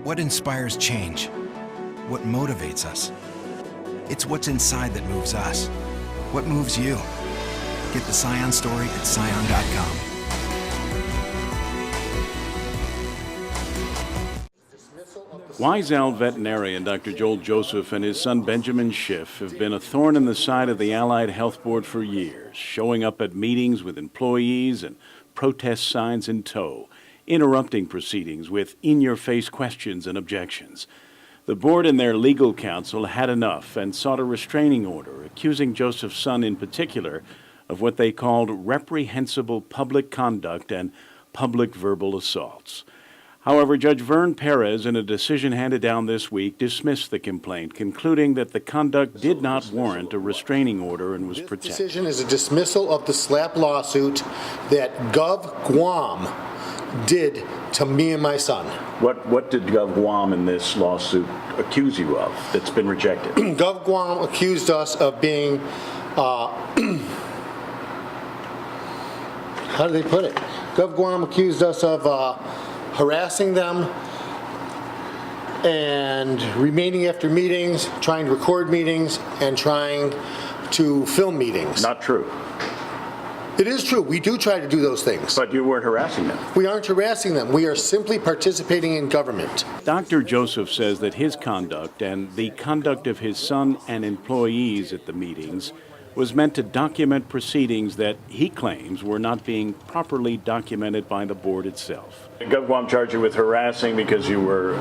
What inspires change? What motivates us? It's what's inside that moves us. What moves you? Get the Scion story at Scion.com. Wise-Owl veterinarian Dr. Joel Joseph and his son Benjamin Schiff have been a thorn in the side of the Allied Health Board for years, showing up at meetings with employees and protest signs in tow, interrupting proceedings with in-your-face questions and objections. The board and their legal counsel had enough and sought a restraining order, accusing Joseph's son in particular of what they called reprehensible public conduct and public verbal assaults. However, Judge Vern Perez, in a decision handed down this week, dismissed the complaint, concluding that the conduct did not warrant a restraining order and was protected. This decision is a dismissal of the SLAPP lawsuit that Gov Guam did to me and my son. What did Gov Guam in this lawsuit accuse you of that's been rejected? Gov Guam accused us of being, how do they put it? Gov Guam accused us of harassing them and remaining after meetings, trying to record meetings, and trying to film meetings. Not true. It is true. We do try to do those things. But you weren't harassing them. We aren't harassing them. We are simply participating in government. Dr. Joseph says that his conduct and the conduct of his son and employees at the meetings was meant to document proceedings that he claims were not being properly documented by the board itself. Gov Guam charged you with harassing because you were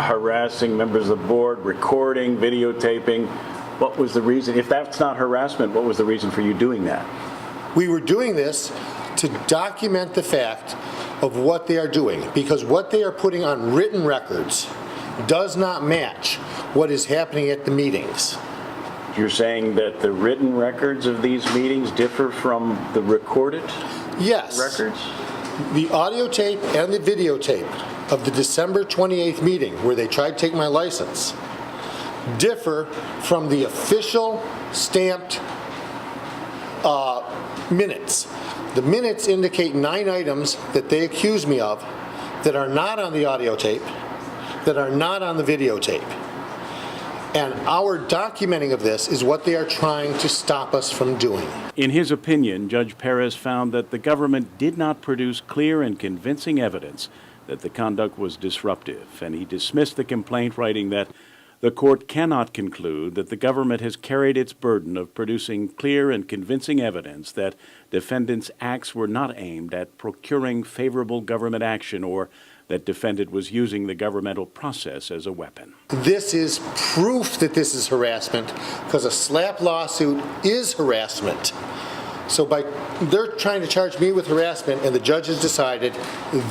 harassing members of the board, recording, videotaping. What was the reason? If that's not harassment, what was the reason for you doing that? We were doing this to document the fact of what they are doing, because what they are putting on written records does not match what is happening at the meetings. You're saying that the written records of these meetings differ from the recorded Yes. records? The audio tape and the videotape of the December 28th meeting where they tried to take my license differ from the official stamped minutes. The minutes indicate 9 items that they accuse me of that are not on the audio tape, that are not on the videotape. And our documenting of this is what they are trying to stop us from doing. In his opinion, Judge Perez found that the government did not produce clear and convincing evidence that the conduct was disruptive, and he dismissed the complaint, writing that the court cannot conclude that the government has carried its burden of producing clear and convincing evidence that defendants' acts were not aimed at procuring favorable government action or that defendant was using the governmental process as a weapon. This is proof that this is harassment, because a SLAPP lawsuit is harassment. So they're trying to charge me with harassment, and the judge has decided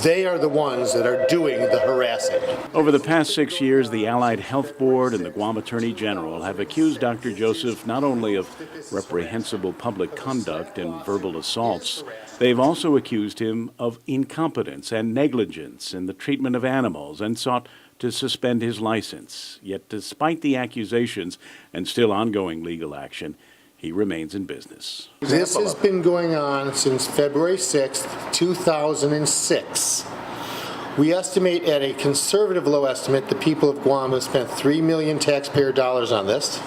they are the ones that are doing the harassing. Over the past 6 years, the Allied Health Board and the Guam Attorney General have accused Dr. Joseph not only of reprehensible public conduct and verbal assaults, they've also accused him of incompetence and negligence in the treatment of animals and sought to suspend his license. Yet despite the accusations and still ongoing legal action, he remains in business. This has been going on since February 6th, 2006. We estimate, at a conservative low estimate, the people of Guam have spent $3 million taxpayer dollars on this.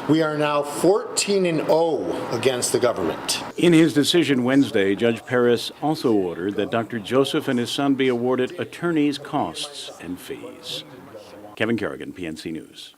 We are now 14-0 against the government. In his decision Wednesday, Judge Perez also ordered that Dr. Joseph and his son be awarded attorney's costs and fees. Kevin Kerrigan, PNC News.